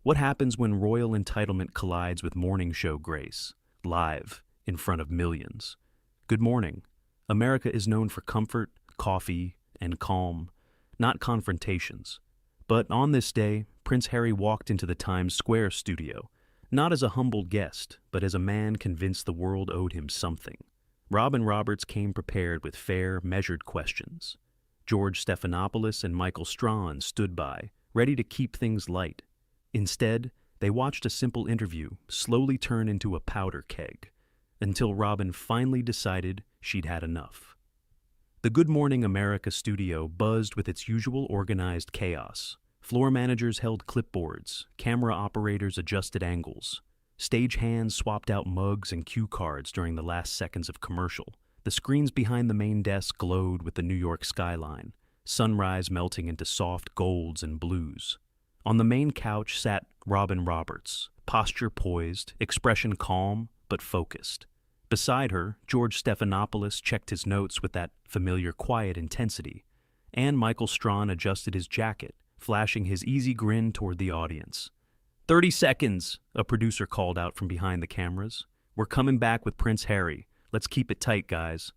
What happens when royal entitlement collides with morning show grace, live, in front of millions? Good morning. America is known for comfort, coffee, and calm, not confrontations. But on this day, Prince Harry walked into the Times Square studio, not as a humble guest, but as a man convinced the world owed him something. Robin Roberts came prepared with fair, measured questions. George Stephanopoulos and Michael Strahan stood by, ready to keep things light. Instead, they watched a simple interview slowly turn into a powder keg, until Robin finally decided she'd had enough. The Good Morning America studio buzzed with its usual organized chaos. Floor managers held clipboards, camera operators adjusted angles, stage hands swapped out mugs and cue cards during the last seconds of commercial. The screens behind the main desk glowed with the New York skyline, sunrise melting into soft golds and blues. On the main couch sat Robin Roberts, posture poised, expression calm but focused. Beside her, George Stephanopoulos checked his notes with that familiar quiet intensity, and Michael Strahan adjusted his jacket, flashing his easy grin toward the audience. 30 seconds, a producer called out from behind the cameras. We're coming back with Prince Harry. Let's keep it tight, guys.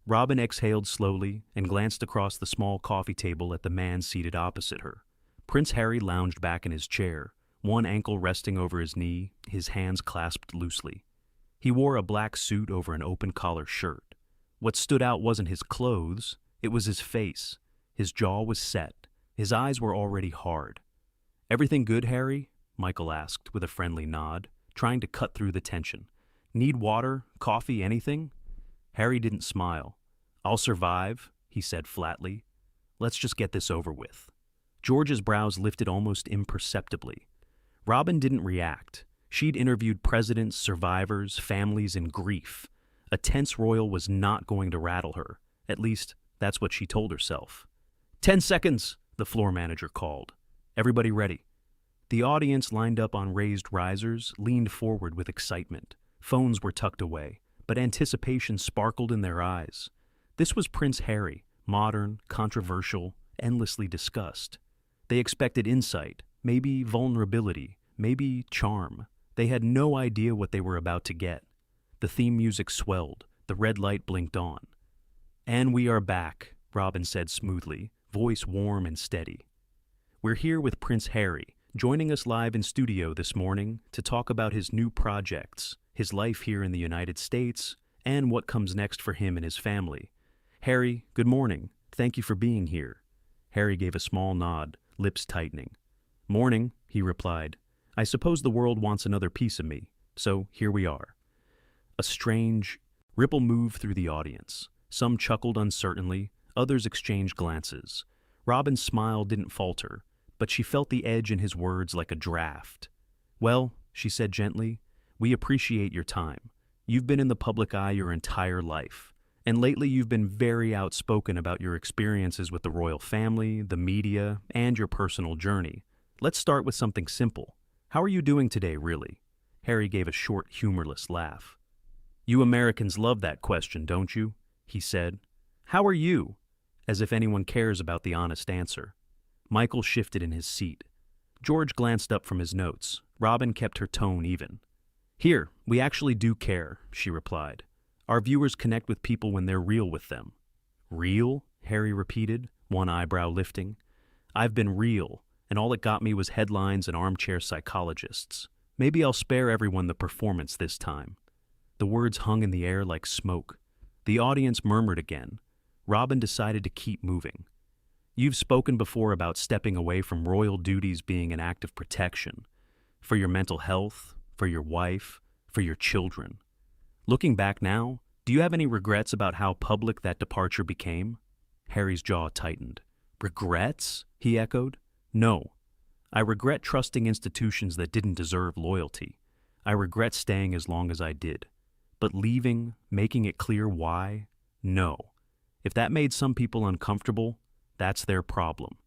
Robin exhaled slowly and glanced across the small coffee table at the man seated opposite her. Prince Harry lounged back in his chair, one ankle resting over his knee, his hands clasped loosely. He wore a black suit over an open-collar shirt. What stood out wasn't his clothes, it was his face. His jaw was set. His eyes were already hard. "Everything good, Harry?" Michael asked with a friendly nod, trying to cut through the tension. "Need water, coffee, anything?" Harry didn't smile. "I'll survive," he said flatly. "Let's just get this over with." George's brows lifted almost imperceptibly. Robin didn't react. She'd interviewed presidents, survivors, families in grief. A tense royal was not going to rattle her. At least, that's what she told herself. 10 seconds, the floor manager called. "Everybody ready." The audience, lined up on raised risers, leaned forward with excitement. Phones were tucked away, but anticipation sparkled in their eyes. This was Prince Harry, modern, controversial, endlessly discussed. They expected insight, maybe vulnerability, maybe charm. They had no idea what they were about to get. The theme music swelled, the red light blinked on. "And we are back," Robin said smoothly, voice warm and steady. "We're here with Prince Harry, joining us live in studio this morning to talk about his new projects, his life here in the United States, and what comes next for him and his family. Harry, good morning. Thank you for being here." Harry gave a small nod, lips tightening. "Morning," he replied. "I suppose the world wants another piece of me, so here we are." A strange ripple moved through the audience. Some chuckled uncertainly, others exchanged glances. Robin's smile didn't falter, but she felt the edge in his words like a draft. "Well," she said gently, "we appreciate your time. You've been in the public eye your entire life, and lately you've been very outspoken about your experiences with the royal family, the media, and your personal journey. Let's start with something simple. How are you doing today, really?" Harry gave a short, humorless laugh. "You Americans love that question, don't you?" he said. "How are you?" As if anyone cares about the honest answer. Michael shifted in his seat. George glanced up from his notes. Robin kept her tone even. "Here, we actually do care," she replied. "Our viewers connect with people when they're real with them." "Real?" Harry repeated, one eyebrow lifting. "I've been real, and all it got me was headlines and armchair psychologists. Maybe I'll spare everyone the performance this time." The words hung in the air like smoke. The audience murmured again. Robin decided to keep moving. "You've spoken before about stepping away from royal duties being an act of protection. For your mental health, for your wife, for your children. Looking back now, do you have any regrets about how public that departure became?" Harry's jaw tightened. "Regrets?" he echoed. "No. I regret trusting institutions that didn't deserve loyalty. I regret staying as long as I did. But leaving, making it clear why? No. If that made some people uncomfortable, that's their problem."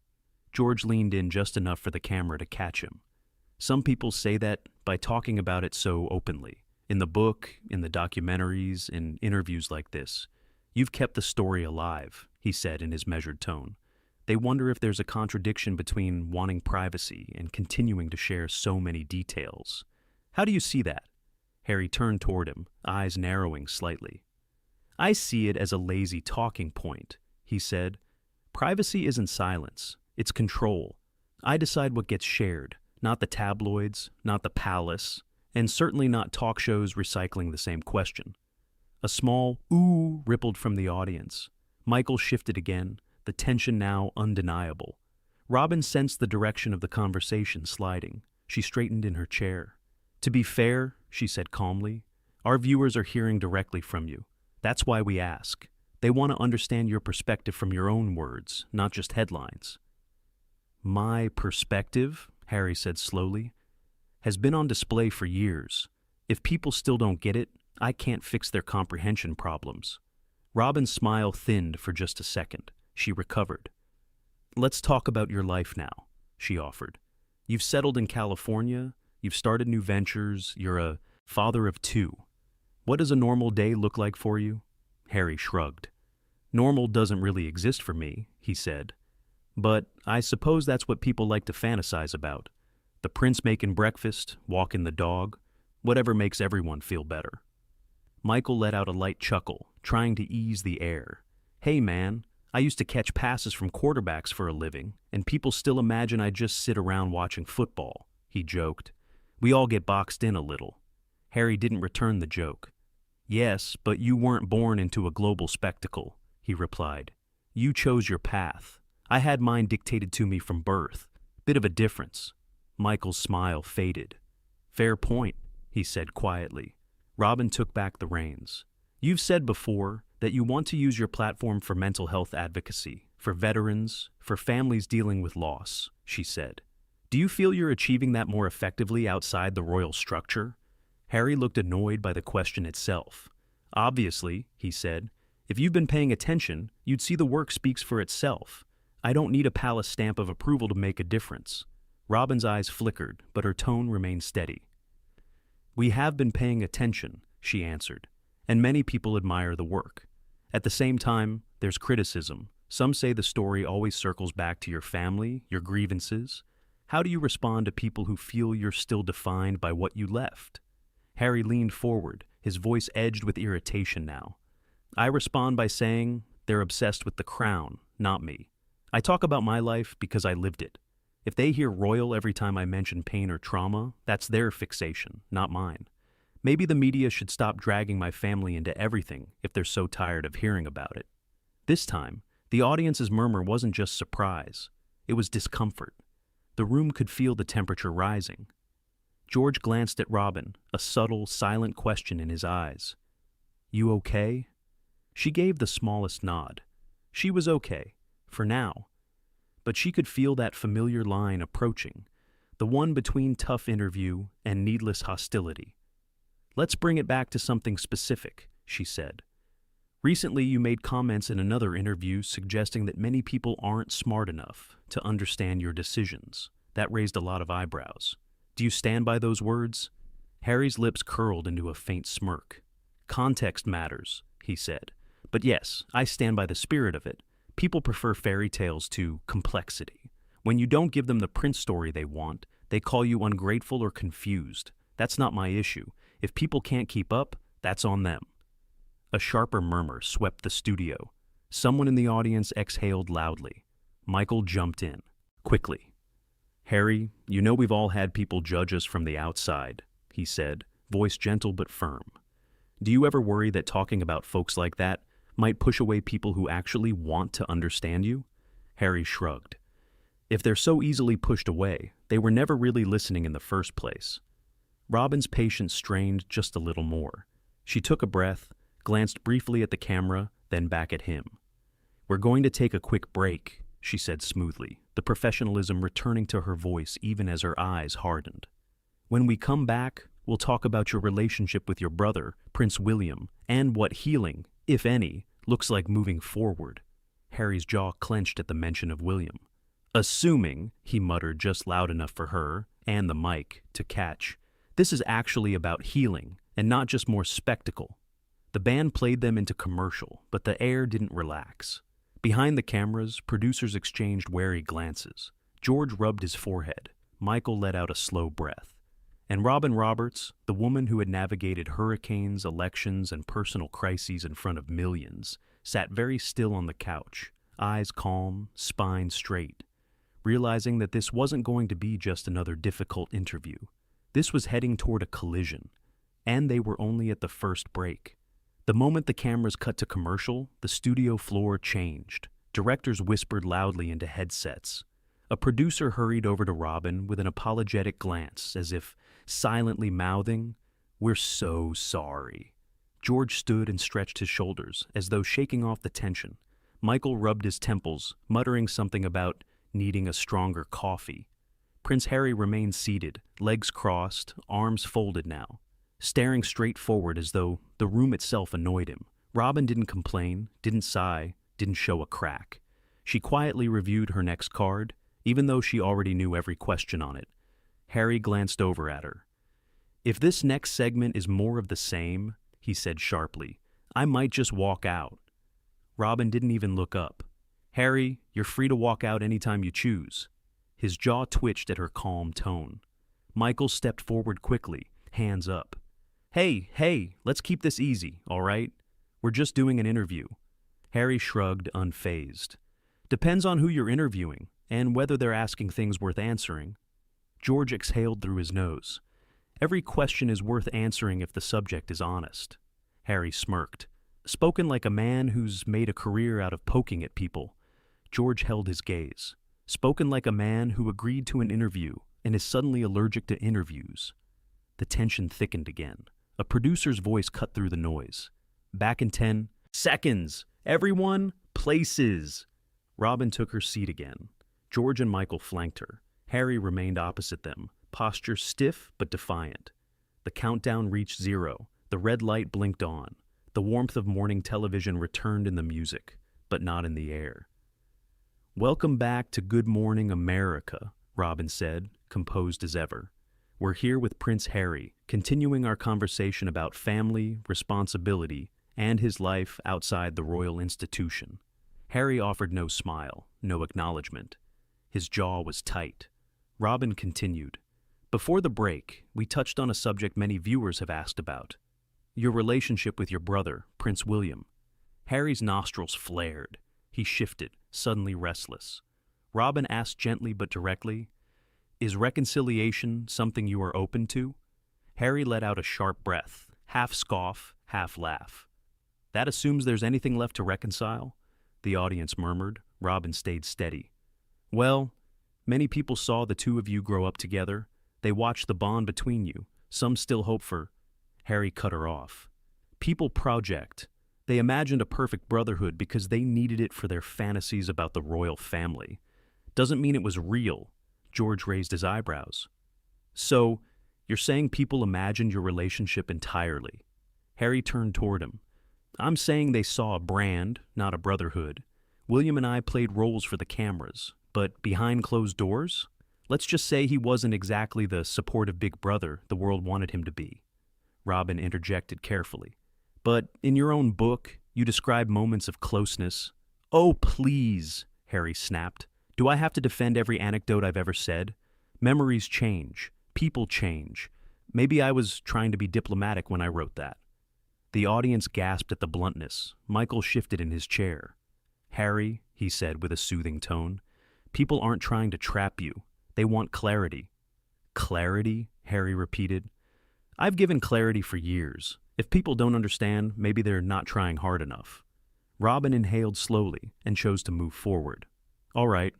George leaned in just enough for the camera to catch him. "Some people say that by talking about it so openly. In the book, in the documentaries, in interviews like this. You've kept the story alive," he said in his measured tone. They wonder if there's a contradiction between wanting privacy and continuing to share so many details. How do you see that? Harry turned toward him, eyes narrowing slightly. I see it as a lazy talking point, he said. Privacy isn't silence, it's control. I decide what gets shared, not the tabloids, not the palace, and certainly not talk shows recycling the same question. A small ooh rippled from the audience. Michael shifted again, the tension now undeniable. Robin sensed the direction of the conversation sliding. She straightened in her chair. To be fair, she said calmly, our viewers are hearing directly from you. That's why we ask. They want to understand your perspective from your own words, not just headlines. My perspective, Harry said slowly, has been on display for years. If people still don't get it, I can't fix their comprehension problems. Robin's smile thinned for just a second. She recovered. Let's talk about your life now, she offered. You've settled in California, you've started new ventures, you're a father of 2. What does a normal day look like for you? Harry shrugged. Normal doesn't really exist for me, he said. But I suppose that's what people like to fantasize about. The prince making breakfast, walking the dog, whatever makes everyone feel better. Michael let out a light chuckle, trying to ease the air. Hey man, I used to catch passes from quarterbacks for a living, and people still imagine I just sit around watching football, he joked. We all get boxed in a little. Harry didn't return the joke. Yes, but you weren't born into a global spectacle, he replied. You chose your path. I had mine dictated to me from birth. Bit of a difference. Michael's smile faded. Fair point, he said quietly. Robin took back the reins. You've said before that you want to use your platform for mental health advocacy, for veterans, for families dealing with loss, she said. Do you feel you're achieving that more effectively outside the royal structure? Harry looked annoyed by the question itself. Obviously, he said, if you've been paying attention, you'd see the work speaks for itself. I don't need a palace stamp of approval to make a difference. Robin's eyes flickered, but her tone remained steady. We have been paying attention, she answered, and many people admire the work. At the same time, there's criticism. Some say the story always circles back to your family, your grievances. How do you respond to people who feel you're still defined by what you left? Harry leaned forward, his voice edged with irritation now. I respond by saying they're obsessed with the crown, not me. I talk about my life because I lived it. If they hear royal every time I mention pain or trauma, that's their fixation, not mine. Maybe the media should stop dragging my family into everything if they're so tired of hearing about it. This time, the audience's murmur wasn't just surprise. It was discomfort. The room could feel the temperature rising. George glanced at Robin, a subtle, silent question in his eyes. You okay? She gave the smallest nod. She was okay, for now. But she could feel that familiar line approaching, the one between tough interview and needless hostility. Let's bring it back to something specific, she said. Recently you made comments in another interview suggesting that many people aren't smart enough to understand your decisions. That raised a lot of eyebrows. Do you stand by those words? Harry's lips curled into a faint smirk. Context matters, he said. But yes, I stand by the spirit of it. People prefer fairy tales to complexity. When you don't give them the prince story they want, they call you ungrateful or confused. That's not my issue. If people can't keep up, that's on them. A sharper murmur swept the studio. Someone in the audience exhaled loudly. Michael jumped in, quickly. Harry, you know we've all had people judge us from the outside, he said, voice gentle but firm. Do you ever worry that talking about folks like that might push away people who actually want to understand you? Harry shrugged. If they're so easily pushed away, they were never really listening in the first place. Robin's patience strained just a little more. She took a breath, glanced briefly at the camera, then back at him. We're going to take a quick break, she said smoothly, the professionalism returning to her voice even as her eyes hardened. When we come back, we'll talk about your relationship with your brother, Prince William, and what healing, if any, looks like moving forward. Harry's jaw clenched at the mention of William. Assuming, he muttered just loud enough for her, and the mic, to catch, this is actually about healing, and not just more spectacle. The band played them into commercial, but the air didn't relax. Behind the cameras, producers exchanged wary glances. George rubbed his forehead. Michael let out a slow breath. And Robin Roberts, the woman who had navigated hurricanes, elections, and personal crises in front of millions, sat very still on the couch, eyes calm, spine straight, realizing that this wasn't going to be just another difficult interview. This was heading toward a collision, and they were only at the first break. The moment the cameras cut to commercial, the studio floor changed. Directors whispered loudly into headsets. A producer hurried over to Robin with an apologetic glance, as if silently mouthing, "We're so sorry." George stood and stretched his shoulders, as though shaking off the tension. Michael rubbed his temples, muttering something about needing a stronger coffee. Prince Harry remained seated, legs crossed, arms folded now, staring straight forward as though the room itself annoyed him. Robin didn't complain, didn't sigh, didn't show a crack. She quietly reviewed her next card, even though she already knew every question on it. Harry glanced over at her. "If this next segment is more of the same," he said sharply, "I might just walk out." Robin didn't even look up. "Harry, you're free to walk out anytime you choose." His jaw twitched at her calm tone. Michael stepped forward quickly, hands up. Hey, let's keep this easy, all right? We're just doing an interview." Harry shrugged, unfazed. "Depends on who you're interviewing, and whether they're asking things worth answering." George exhaled through his nose. "Every question is worth answering if the subject is honest." Harry smirked. "Spoken like a man who's made a career out of poking at people." George held his gaze. "Spoken like a man who agreed to an interview and is suddenly allergic to interviews." The tension thickened again. A producer's voice cut through the noise. "Back in 10 seconds! Everyone, places!" Robin took her seat again. George and Michael flanked her. Harry remained opposite them, posture stiff but defiant. The countdown reached 0. The red light blinked on. The warmth of morning television returned in the music, but not in the air. "Welcome back to Good Morning America," Robin said, composed as ever. "We're here with Prince Harry, continuing our conversation about family, responsibility, and his life outside the royal institution." Harry offered no smile, no acknowledgement. His jaw was tight. Robin continued. "Before the break, we touched on a subject many viewers have asked about. Your relationship with your brother, Prince William." Harry's nostrils flared. He shifted, suddenly restless. Robin asked gently but directly, "Is reconciliation something you are open to?" Harry let out a sharp breath, half scoff, half laugh. "That assumes there's anything left to reconcile?" The audience murmured. Robin stayed steady. "Well, many people saw the two of you grow up together. They watched the bond between you. Some still hope for—" Harry cut her off. "People project. They imagined a perfect brotherhood because they needed it for their fantasies about the royal family. Doesn't mean it was real." George raised his eyebrows. "So, you're saying people imagined your relationship entirely?" Harry turned toward him. "I'm saying they saw a brand, not a brotherhood. William and I played roles for the cameras, but behind closed doors? Let's just say he wasn't exactly the supportive big brother the world wanted him to be." Robin interjected carefully. "But in your own book, you describe moments of closeness." "Oh, please," Harry snapped. "Do I have to defend every anecdote I've ever said? Memories change. People change. Maybe I was trying to be diplomatic when I wrote that." The audience gasped at the bluntness. Michael shifted in his chair. "Harry," he said with a soothing tone, "people aren't trying to trap you. They want clarity." "Clarity?" Harry repeated. "I've given clarity for years. If people don't understand, maybe they're not trying hard enough." Robin inhaled slowly and chose to move forward. "All right,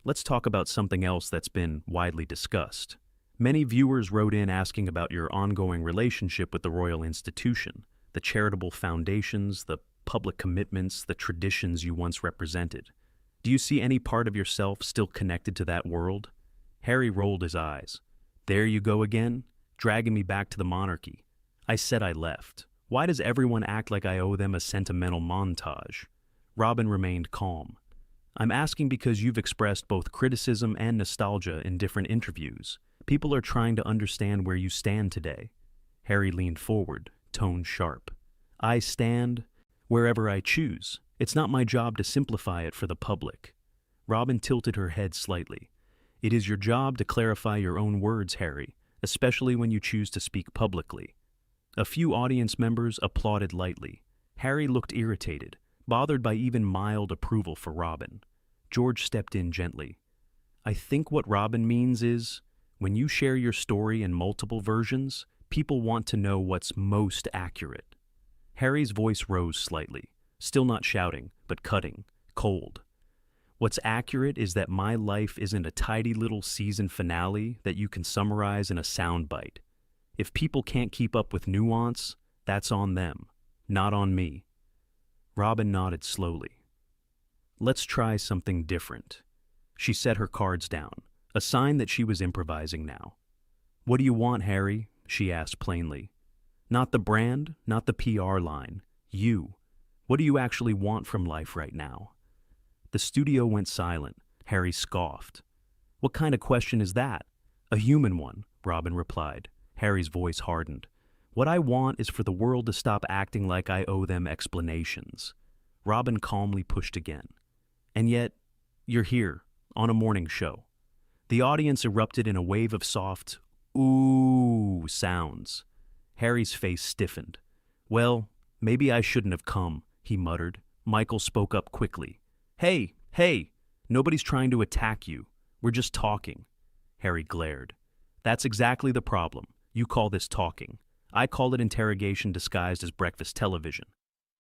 let's talk about something else that's been widely discussed. Many viewers wrote in asking about your ongoing relationship with the royal institution, the charitable foundations, the public commitments, the traditions you once represented. Do you see any part of yourself still connected to that world?" Harry rolled his eyes. "There you go again, dragging me back to the monarchy. I said I left. Why does everyone act like I owe them a sentimental montage?" Robin remained calm. "I'm asking because you've expressed both criticism and nostalgia in different interviews. People are trying to understand where you stand today." Harry leaned forward, tone sharp. "I stand Wherever I choose. It's not my job to simplify it for the public. Robin tilted her head slightly. It is your job to clarify your own words, Harry, especially when you choose to speak publicly. A few audience members applauded lightly. Harry looked irritated, bothered by even mild approval for Robin. George stepped in gently. I think what Robin means is, when you share your story in multiple versions, people want to know what's most accurate. Harry's voice rose slightly, still not shouting, but cutting, cold. What's accurate is that my life isn't a tidy little season finale that you can summarize in a soundbite. If people can't keep up with nuance, that's on them, not on me. Robin nodded slowly. Let's try something different. She set her cards down, a sign that she was improvising now. What do you want, Harry? She asked plainly. Not the brand, not the PR line. You. What do you actually want from life right now? The studio went silent. Harry scoffed. What kind of question is that? A human one, Robin replied. Harry's voice hardened. What I want is for the world to stop acting like I owe them explanations. Robin calmly pushed again. And yet, you're here, on a morning show. The audience erupted in a wave of soft, ooh sounds. Harry's face stiffened. Well, maybe I shouldn't have come, he muttered. Michael spoke up quickly. Hey, nobody's trying to attack you. We're just talking. Harry glared. That's exactly the problem. You call this talking. I call it interrogation disguised as breakfast television.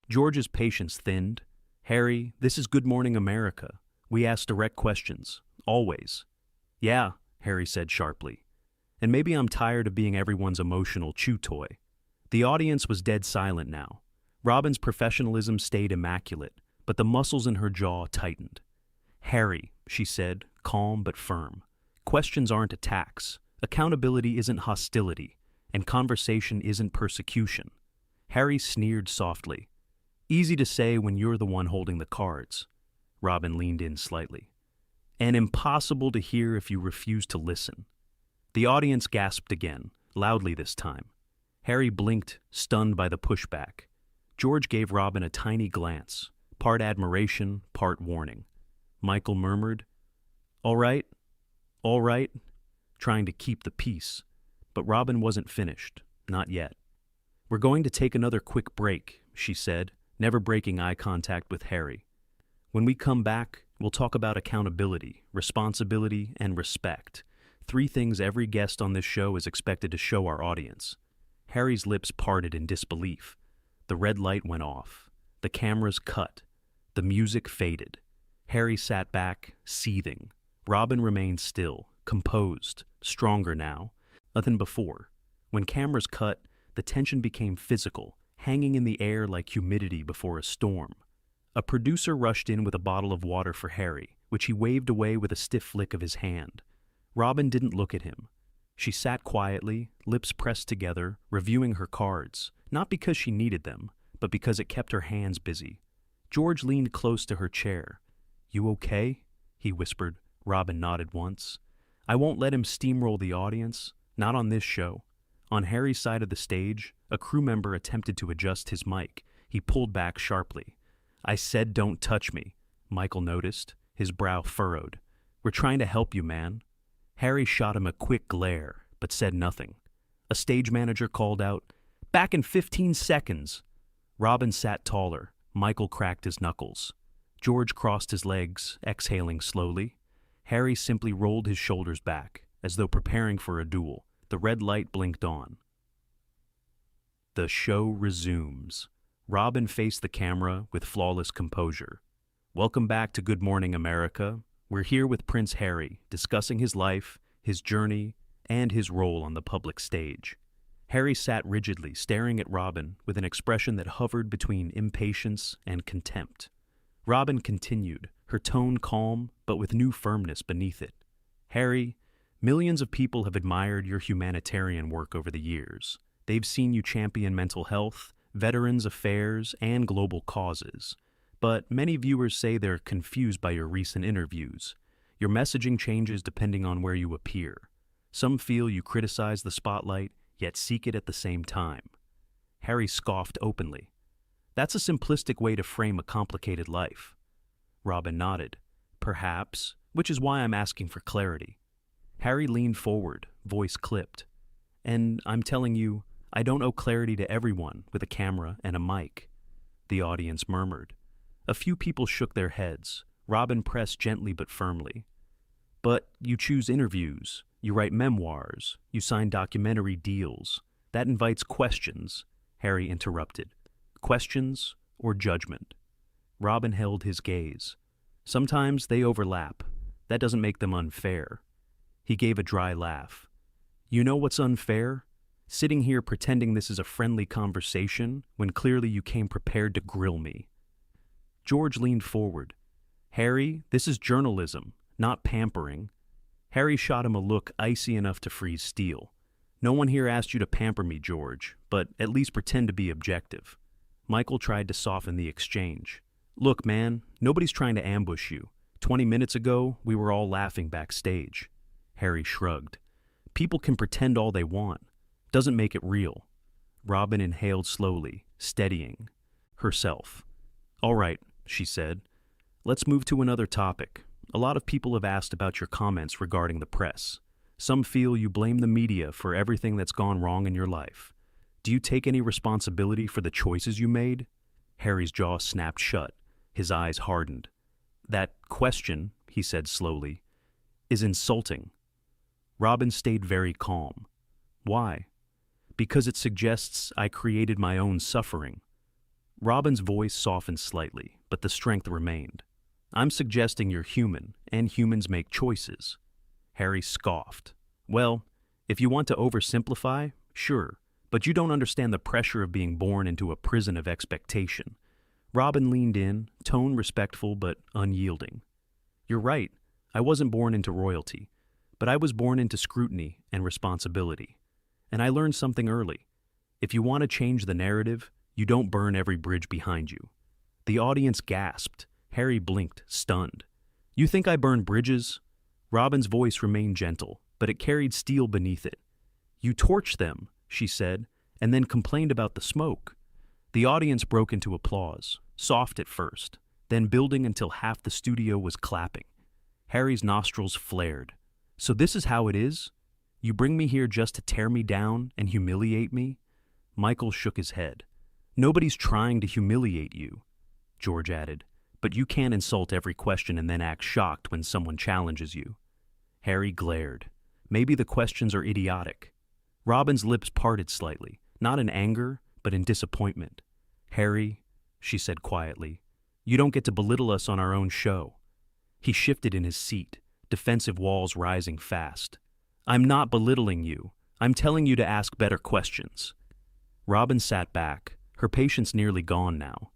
George's patience thinned. Harry, this is Good Morning America. We ask direct questions. Always. Yeah, Harry said sharply. And maybe I'm tired of being everyone's emotional chew toy. The audience was dead silent now. Robin's professionalism stayed immaculate, but the muscles in her jaw tightened. Harry, she said, calm but firm. Questions aren't attacks. Accountability isn't hostility, and conversation isn't persecution. Harry sneered softly. Easy to say when you're the one holding the cards. Robin leaned in slightly. And impossible to hear if you refuse to listen. The audience gasped again, loudly this time. Harry blinked, stunned by the pushback. George gave Robin a tiny glance, part admiration, part warning. Michael murmured, All right, trying to keep the peace. But Robin wasn't finished, not yet. We're going to take another quick break, she said, never breaking eye contact with Harry. When we come back, we'll talk about accountability, responsibility, and respect. 3 things every guest on this show is expected to show our audience. Harry's lips parted in disbelief. The red light went off. The cameras cut. The music faded. Harry sat back, seething. Robin remained still, composed, stronger now than before. When cameras cut, the tension became physical, hanging in the air like humidity before a storm. A producer rushed in with a bottle of water for Harry, which he waved away with a stiff flick of his hand. Robin didn't look at him. She sat quietly, lips pressed together, reviewing her cards, not because she needed them, but because it kept her hands busy. George leaned close to her chair. You okay? He whispered. Robin nodded once. I won't let him steamroll the audience, not on this show. On Harry's side of the stage, a crew member attempted to adjust his mic. He pulled back sharply. I said don't touch me, Michael noticed, his brow furrowed. We're trying to help you, man. Harry shot him a quick glare, but said nothing. A stage manager called out, Back in 15 seconds. Robin sat taller. Michael cracked his knuckles. George crossed his legs, exhaling slowly. Harry simply rolled his shoulders back, as though preparing for a duel. The red light blinked on. The show resumes. Robin faced the camera with flawless composure. Welcome back to Good Morning America. We're here with Prince Harry, discussing his life, his journey, and his role on the public stage. Harry sat rigidly, staring at Robin with an expression that hovered between impatience and contempt. Robin continued, her tone calm, but with new firmness beneath it. Harry, millions of people have admired your humanitarian work over the years. They've seen you champion mental health, veterans' affairs, and global causes. But many viewers say they're confused by your recent interviews. Your messaging changes depending on where you appear. Some feel you criticize the spotlight, yet seek it at the same time. Harry scoffed openly. That's a simplistic way to frame a complicated life. Robin nodded. Perhaps, which is why I'm asking for clarity. Harry leaned forward, voice clipped. And I'm telling you, I don't owe clarity to everyone with a camera and a mic. The audience murmured. A few people shook their heads. Robin pressed gently but firmly. But you choose interviews, you write memoirs, you sign documentary deals. That invites questions, Harry interrupted. Questions or judgment? Robin held his gaze. Sometimes they overlap. That doesn't make them unfair. He gave a dry laugh. You know what's unfair? Sitting here pretending this is a friendly conversation when clearly you came prepared to grill me. George leaned forward. Harry, this is journalism, not pampering. Harry shot him a look icy enough to freeze steel. No one here asked you to pamper me, George, but at least pretend to be objective. Michael tried to soften the exchange. Look, man, nobody's trying to ambush you. 20 minutes ago, we were all laughing backstage. Harry shrugged. People can pretend all they want. Doesn't make it real. Robin inhaled slowly, steadying herself. All right, she said. Let's move to another topic. A lot of people have asked about your comments regarding the press. Some feel you blame the media for everything that's gone wrong in your life. Do you take any responsibility for the choices you made? Harry's jaw snapped shut. His eyes hardened. That question, he said slowly, is insulting. Robin stayed very calm. Why? Because it suggests I created my own suffering. Robin's voice softened slightly, but the strength remained. I'm suggesting you're human, and humans make choices. Harry scoffed. Well, if you want to oversimplify, sure, but you don't understand the pressure of being born into a prison of expectation. Robin leaned in, tone respectful but unyielding. You're right, I wasn't born into royalty, but I was born into scrutiny and responsibility. And I learned something early. If you want to change the narrative, you don't burn every bridge behind you. The audience gasped. Harry blinked, stunned. You think I burn bridges? Robin's voice remained gentle, but it carried steel beneath it. You torch them, she said, and then complained about the smoke. The audience broke into applause, soft at first, then building until half the studio was clapping. Harry's nostrils flared. So this is how it is? You bring me here just to tear me down and humiliate me? Michael shook his head. Nobody's trying to humiliate you, George added, but you can't insult every question and then act shocked when someone challenges you. Harry glared. Maybe the questions are idiotic. Robin's lips parted slightly, not in anger, but in disappointment. Harry, she said quietly, you don't get to belittle us on our own show. He shifted in his seat, defensive walls rising fast. I'm not belittling you. I'm telling you to ask better questions. Robin sat back, her patience nearly gone now.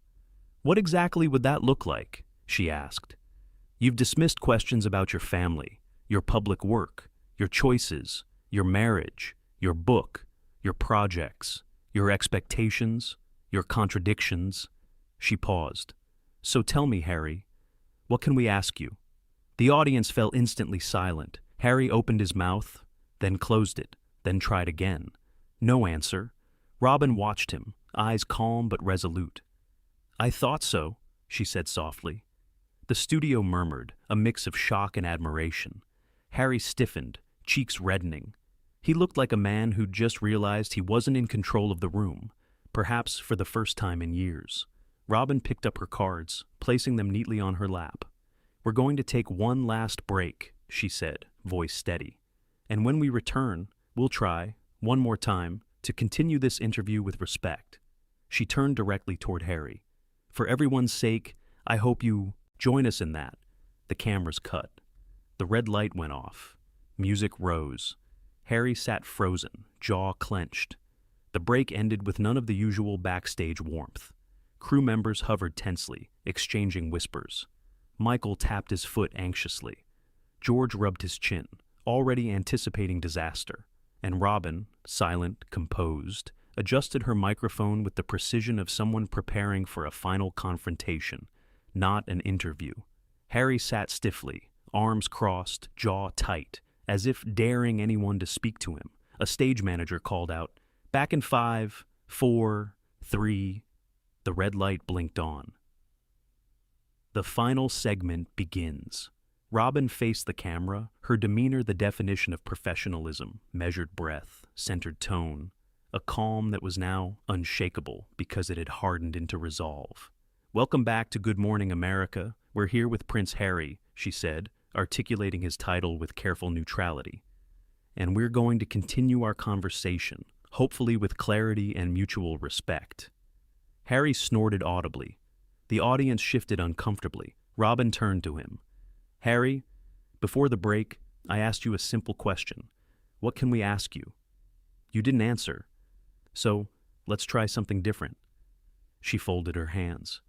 What exactly would that look like? She asked. You've dismissed questions about your family, your public work, your choices, your marriage, your book, your projects, your expectations, your contradictions. She paused. So tell me, Harry, what can we ask you? The audience fell instantly silent. Harry opened his mouth, then closed it, then tried again. No answer. Robin watched him, eyes calm but resolute. I thought so, she said softly. The studio murmured, a mix of shock and admiration. Harry stiffened, cheeks reddening. He looked like a man who'd just realized he wasn't in control of the room, perhaps for the first time in years. Robin picked up her cards, placing them neatly on her lap. We're going to take one last break, she said, voice steady. And when we return, we'll try, one more time, to continue this interview with respect. She turned directly toward Harry. For everyone's sake, I hope you join us in that. The cameras cut. The red light went off. Music rose. Harry sat frozen, jaw clenched. The break ended with none of the usual backstage warmth. Crew members hovered tensely, exchanging whispers. Michael tapped his foot anxiously. George rubbed his chin, already anticipating disaster, and Robin, silent, composed, adjusted her microphone with the precision of someone preparing for a final confrontation, not an interview. Harry sat stiffly, arms crossed, jaw tight, as if daring anyone to speak to him. A stage manager called out, "Back in 5, 4, 3." The red light blinked on. The final segment begins. Robin faced the camera, her demeanor the definition of professionalism, measured breath, centered tone, a calm that was now unshakable because it had hardened into resolve. "Welcome back to Good Morning America. We're here with Prince Harry," she said, articulating his title with careful neutrality. "And we're going to continue our conversation, hopefully with clarity and mutual respect." Harry snorted audibly. The audience shifted uncomfortably. Robin turned to him. "Harry, before the break, I asked you a simple question. What can we ask you? You didn't answer. So, let's try something different." She folded her hands.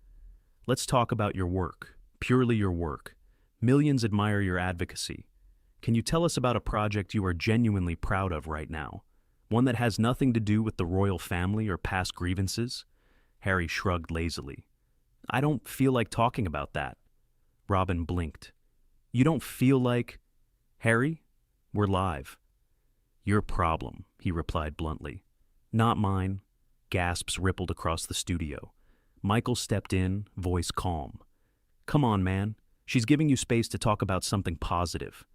"Let's talk about your work, purely your work. Millions admire your advocacy. Can you tell us about a project you are genuinely proud of right now? One that has nothing to do with the royal family or past grievances?" Harry shrugged lazily. "I don't feel like talking about that." Robin blinked. "You don't feel like—" "Harry, we're live." "Your problem," he replied bluntly. "Not mine." Gasps rippled across the studio. Michael stepped in, voice calm. "Come on, man. She's giving you space to talk about something positive."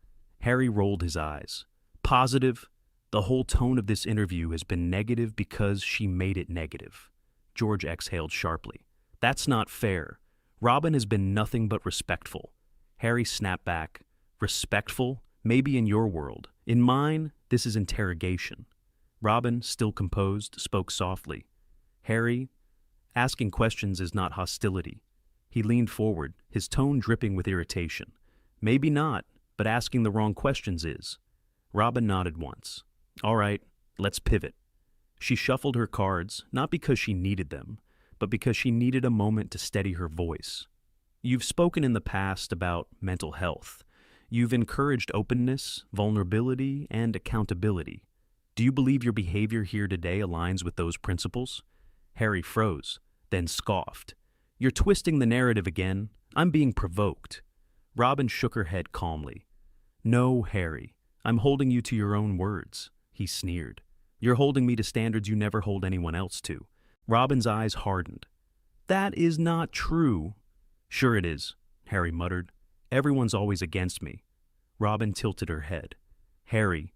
Harry rolled his eyes. "Positive? The whole tone of this interview has been negative because she made it negative." George exhaled sharply. "That's not fair. Robin has been nothing but respectful." Harry snapped back. "Respectful? Maybe in your world. In mine, this is interrogation." Robin, still composed, spoke softly. "Harry, asking questions is not hostility." He leaned forward, his tone dripping with irritation. "Maybe not, but asking the wrong questions is." Robin nodded once. "All right, let's pivot." She shuffled her cards, not because she needed them, but because she needed a moment to steady her voice. "You've spoken in the past about mental health. You've encouraged openness, vulnerability, and accountability. Do you believe your behavior here today aligns with those principles?" Harry froze, then scoffed. "You're twisting the narrative again. I'm being provoked." Robin shook her head calmly. "No, Harry, I'm holding you to your own words," he sneered. "You're holding me to standards you never hold anyone else to." Robin's eyes hardened. "That is not true." "Sure it is," Harry muttered. "Everyone's always against me." Robin tilted her head. "Harry,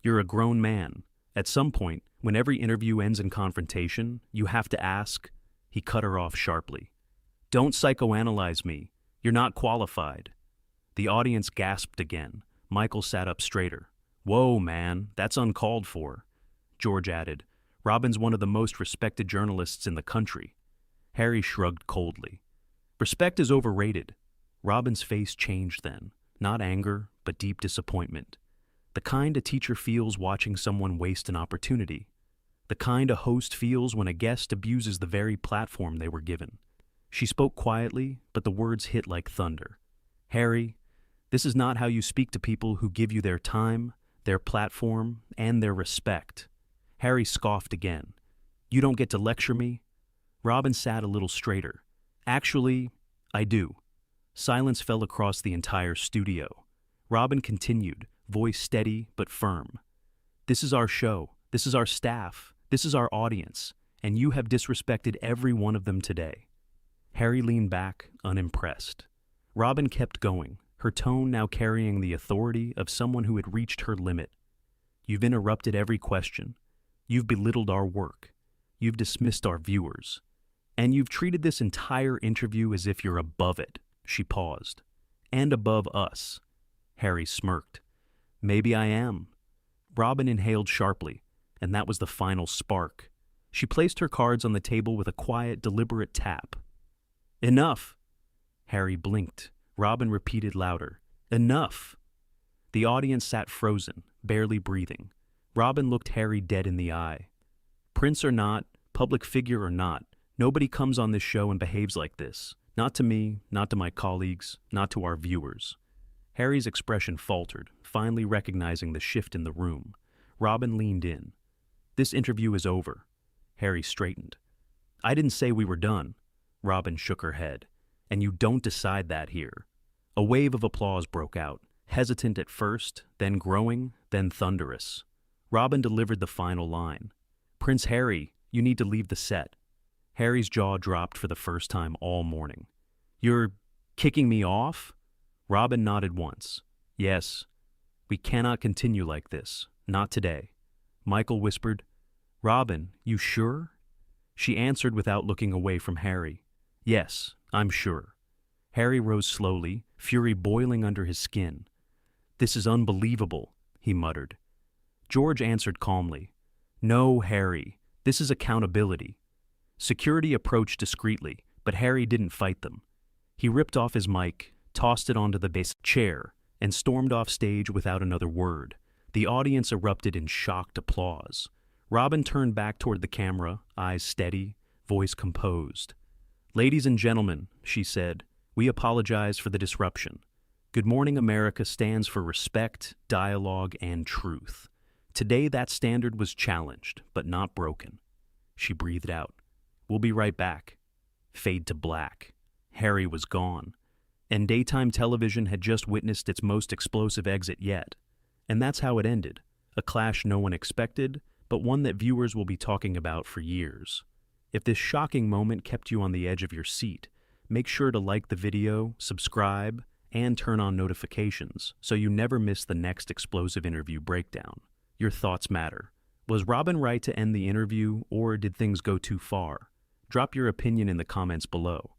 you're a grown man. At some point, when every interview ends in confrontation, you have to ask—" He cut her off sharply. "Don't psychoanalyze me. You're not qualified." The audience gasped again. Michael sat up straighter. "Whoa, man, that's uncalled for." George added, "Robin's one of the most respected journalists in the country." Harry shrugged coldly. "Respect is overrated." Robin's face changed then, not anger, but deep disappointment. The kind a teacher feels watching someone waste an opportunity. The kind a host feels when a guest abuses the very platform they were given. She spoke quietly, but the words hit like thunder. "Harry, this is not how you speak to people who give you their time, their platform, and their respect." Harry scoffed again. "You don't get to lecture me?" Robin sat a little straighter. "Actually, I do." Silence fell across the entire studio. Robin continued, voice steady but firm. "This is our show. This is our staff. This is our audience. And you have disrespected every one of them today." Harry leaned back, unimpressed. Robin kept going, her tone now carrying the authority of someone who had reached her limit. "You've interrupted every question. You've belittled our work. You've dismissed our viewers. And you've treated this entire interview as if you're above it." She paused. "And above us." Harry smirked. "Maybe I am." Robin inhaled sharply, and that was the final spark. She placed her cards on the table with a quiet, deliberate tap. "Enough!" Harry blinked. Robin repeated louder. "Enough!" The audience sat frozen, barely breathing. Robin looked Harry dead in the eye. "Prince or not, public figure or not, nobody comes on this show and behaves like this. Not to me, not to my colleagues, not to our viewers." Harry's expression faltered, finally recognizing the shift in the room. Robin leaned in. "This interview is over." Harry straightened. "I didn't say we were done." Robin shook her head. "And you don't decide that here." A wave of applause broke out, hesitant at first, then growing, then thunderous. Robin delivered the final line. "Prince Harry, you need to leave the set." Harry's jaw dropped for the first time all morning. "You're kicking me off?" Robin nodded once. "Yes. We cannot continue like this. Not today." Michael whispered, "Robin, you sure?" She answered without looking away from Harry. "Yes, I'm sure." Harry rose slowly, fury boiling under his skin. "This is unbelievable," he muttered. George answered calmly, "No, Harry, this is accountability." Security approached discreetly, but Harry didn't fight them. He ripped off his mic, tossed it onto the base chair, and stormed off stage without another word. The audience erupted in shocked applause. Robin turned back toward the camera, eyes steady, voice composed. "Ladies and gentlemen," she said, "we apologize for the disruption. Good Morning America stands for respect, dialogue, and truth. Today that standard was challenged, but not broken." She breathed out. "We'll be right back." Fade to black. Harry was gone. And daytime television had just witnessed its most explosive exit yet. And that's how it ended. A clash no one expected, but one that viewers will be talking about for years. If this shocking moment kept you on the edge of your seat, make sure to like the video, subscribe, and turn on notifications so you never miss the next explosive interview breakdown. Your thoughts matter. Was Robin right to end the interview, or did things go too far? Drop your opinion in the comments below.